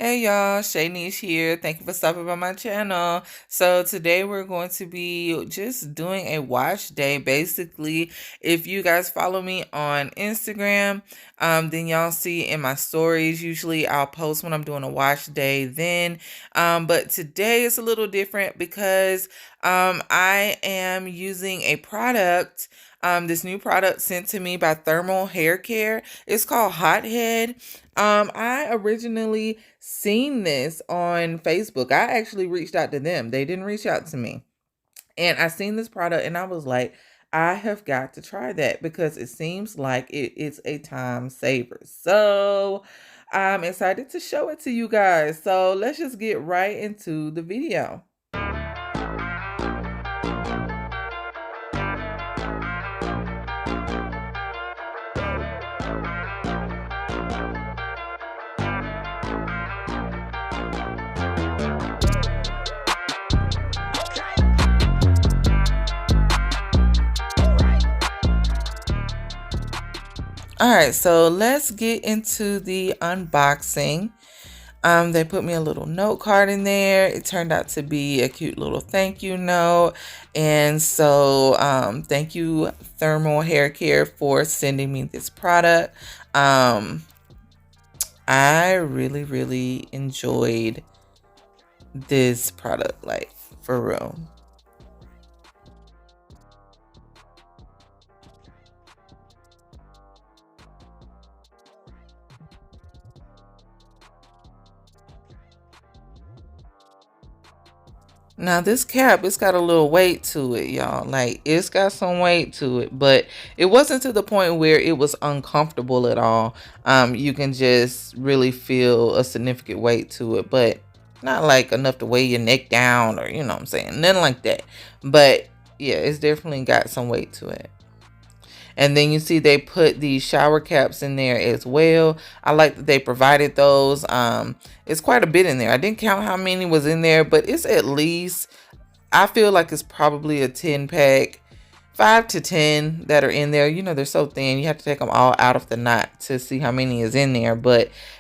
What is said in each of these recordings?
Hey y'all, Shay Nish here. Thank you for stopping by my channel. So today we're going to be just doing a wash day. Basically, if you guys follow me on Instagram, then y'all see in my stories, usually I'll post when I'm doing a wash day then. But today is a little different because I am using a product, this new product sent to me by Thermal Hair Care. It's called Hothead. I originally seen this on Facebook. I actually reached out to them. They didn't reach out to me. And I seen this product and I was like, I have got to try that because it seems like it is a time saver. So I'm excited to show it to you guys. So let's just get right into the video. All right, so let's get into the unboxing. They put me a little note card in there. It turned out to be a cute little thank you note. And so thank you, Thermal Hair Care, for sending me this product. I really enjoyed this product, like, for real. Now this cap, it's got a little weight to it, y'all. Like, it's got some weight to it, but it wasn't to the point where it was uncomfortable at all. You can just really feel a significant weight to it, but not like enough to weigh your neck down, or you know what I'm saying, nothing like that. But yeah, it's definitely got some weight to it. And then you see they put the shower caps in there as well. I like that they provided those. It's quite a bit in there. I didn't count how many was in there, but it's at least, I feel like it's probably a 10 pack, 5 to 10 that are in there. You know, they're so thin. You have to take them all out of the knot to see how many is in there.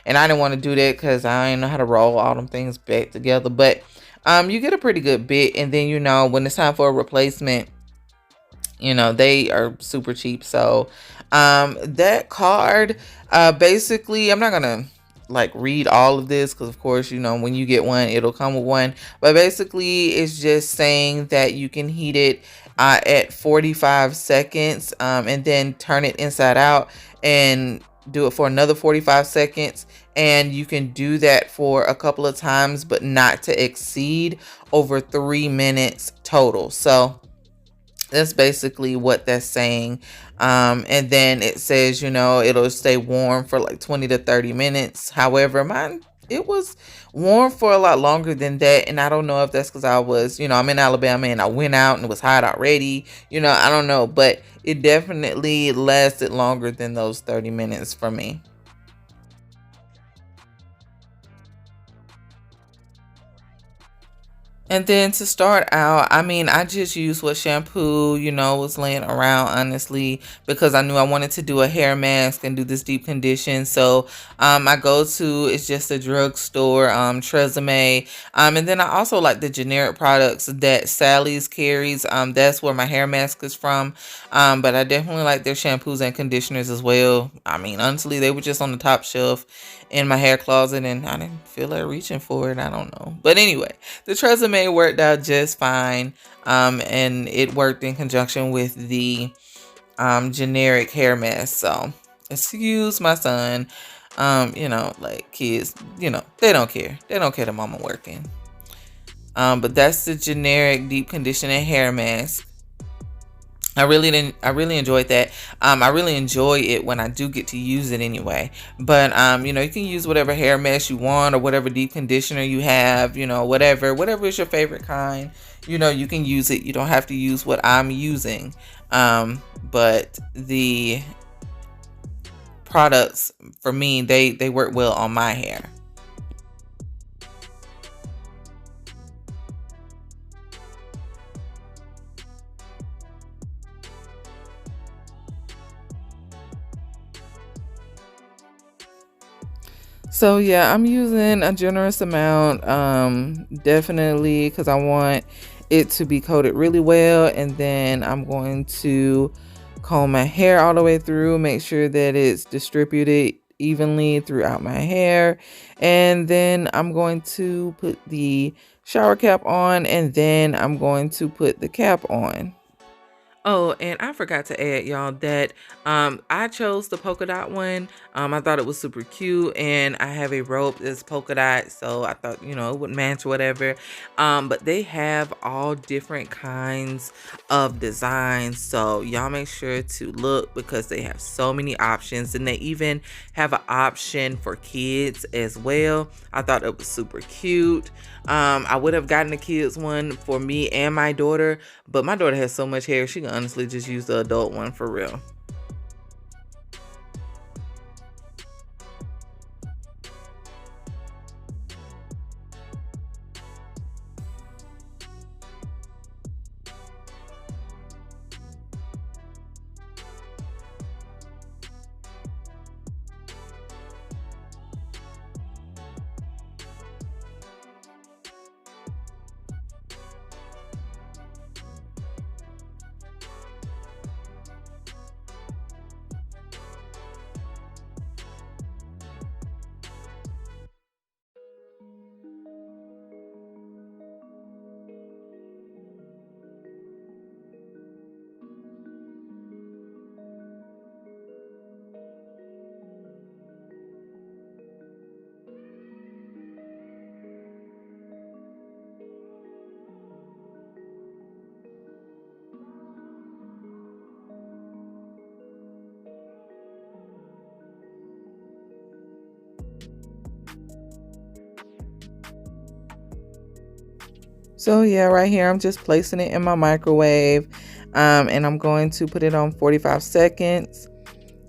And I didn't want to do that because I didn't know how to roll all them things back together. But you get a pretty good bit. And then, you know, when it's time for a replacement, you know, they are super cheap. So that card, basically, I'm not gonna like read all of this because of course, you know, when you get one it'll come with one, but basically it's just saying that you can heat it at 45 seconds, and then turn it inside out and do it for another 45 seconds, and you can do that for a couple of times but not to exceed over 3 minutes total. So that's basically what that's saying. And then it says, you know, it'll stay warm for like 20 to 30 minutes. However, mine, it was warm for a lot longer than that. And I don't know if that's because I was, you know, I'm in Alabama and I went out and it was hot already. You know, I don't know. But it definitely lasted longer than those 30 minutes for me. And then to start out, I mean, I just used what shampoo, you know, was laying around, honestly, because I knew I wanted to do a hair mask and do this deep condition. So my go-to is just a drugstore, Tresemme. And then I also like the generic products that Sally's carries. That's where my hair mask is from. But I definitely like their shampoos and conditioners as well. I mean, honestly, they were just on the top shelf in my hair closet and I didn't feel like reaching for it. I don't know. But anyway, the Tresemme worked out just fine. And it worked in conjunction with the generic hair mask. So excuse my son. You know, like kids, you know, they don't care. They don't care that mama working. But that's the generic deep conditioning hair mask. I really enjoyed that. I really enjoy it when I do get to use it anyway. But you know, you can use whatever hair mask you want or whatever deep conditioner you have, you know, whatever is your favorite kind. You know, you can use it. You don't have to use what I'm using. But the products for me, they work well on my hair. So yeah, I'm using a generous amount, definitely, because I want it to be coated really well. And then I'm going to comb my hair all the way through, make sure that it's distributed evenly throughout my hair. And then I'm going to put the shower cap on, and then I'm going to put the cap on. Oh, and I forgot to add, y'all, that I chose the polka dot one. I thought it was super cute, and I have a robe that's polka dot, so I thought, it would match whatever. But they have all different kinds of designs, so y'all make sure to look because they have so many options, and they even have an option for kids as well. I thought it was super cute. I would have gotten the kids one for me and my daughter, but my daughter has so much hair, she can honestly just use the adult one for real. So yeah, right here, I'm just placing it in my microwave, and I'm going to put it on 45 seconds.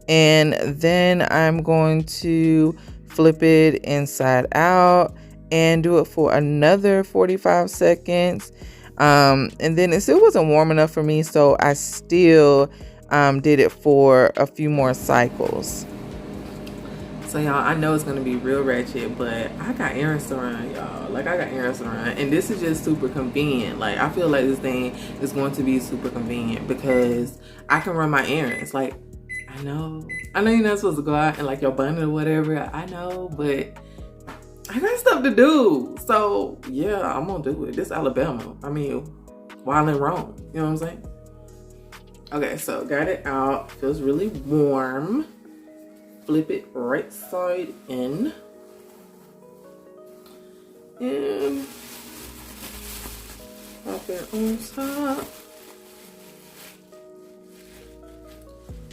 And then I'm going to flip it inside out and do it for another 45 seconds. And then it still wasn't warm enough for me, so I still did it for a few more cycles. So y'all, I know it's gonna be real ratchet, but I got errands to run, y'all. Like, I got errands to run, and this is just super convenient. Like, I feel like this thing is going to be super convenient because I can run my errands. Like, I know you're not supposed to go out in like your bundle or whatever. I know, but I got stuff to do. So yeah, I'm gonna do it. This Alabama. I mean, while in Rome. You know what I'm saying? Okay, so got it out. Feels really warm. Flip it right side in. And pop it on top.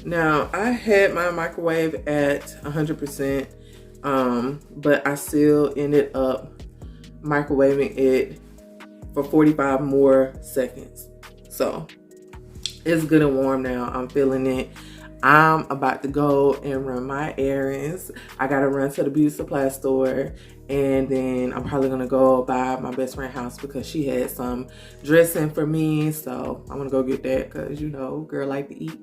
Now, I had my microwave at 100%, but I still ended up microwaving it for 45 more seconds. So, it's good and warm now. I'm feeling it. I'm about to go and run my errands. I gotta run to the beauty supply store, and then I'm probably gonna go by my best friend's house because she had some dressing for me. So I'm gonna go get that because, girl like to eat.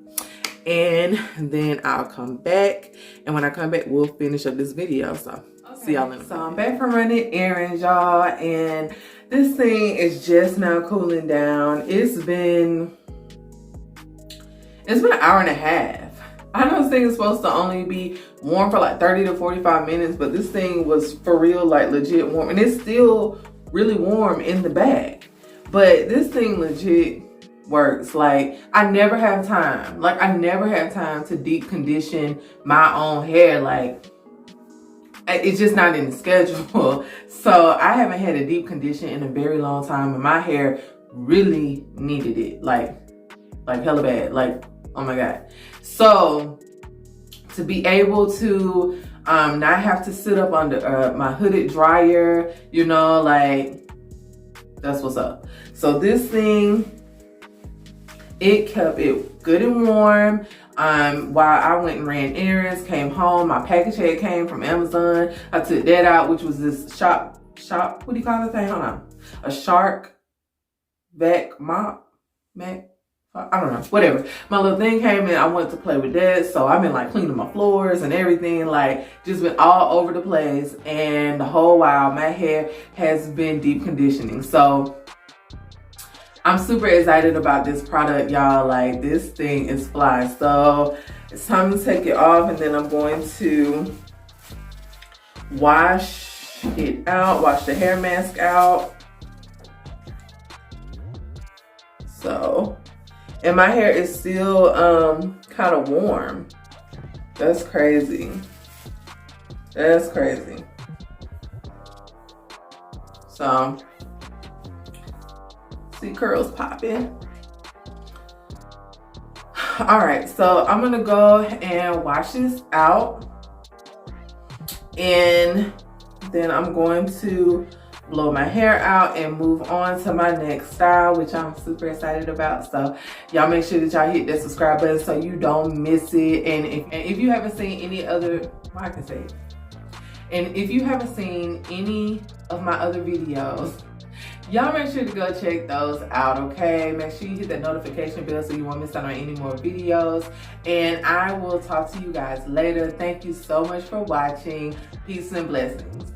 And then I'll come back, and when I come back, we'll finish up this video. So okay. See y'all in a minute. So I'm back from running errands, y'all, and this thing is just now cooling down. It's been an hour and a half. I know this thing is supposed to only be warm for like 30 to 45 minutes, but this thing was for real, like legit warm. And it's still really warm in the bag. But this thing legit works. Like, I never have time. Like, I never have time to deep condition my own hair. Like, it's just not in the schedule. So I haven't had a deep condition in a very long time. And my hair really needed it. Like hella bad. Like, oh my God. So to be able to not have to sit up under my hooded dryer, like, that's what's up. So this thing, it kept it good and warm while I went and ran errands, came home. My package had came from Amazon. I took that out, which was this shop, what do you call the thing? Hold on. A shark vac mop. I don't know, whatever. My little thing came in, I wanted to play with that. So I've been like cleaning my floors and everything, like just been all over the place. And the whole while my hair has been deep conditioning. So I'm super excited about this product, y'all. Like this thing is fly. So it's time to take it off, and then I'm going to wash it out, wash the hair mask out. So, and my hair is still kind of warm. That's crazy. That's crazy. So, see curls popping. All right, so I'm gonna go and wash this out, and then I'm going to blow my hair out and move on to my next style, which I'm super excited about. So y'all make sure that y'all hit that subscribe button so you don't miss it. And if you haven't seen any other, well, I can say it. And if you haven't seen any of my other videos, y'all make sure to go check those out, okay? Make sure you hit that notification bell so you won't miss out on any more videos. And I will talk to you guys later. Thank you so much for watching. Peace and blessings.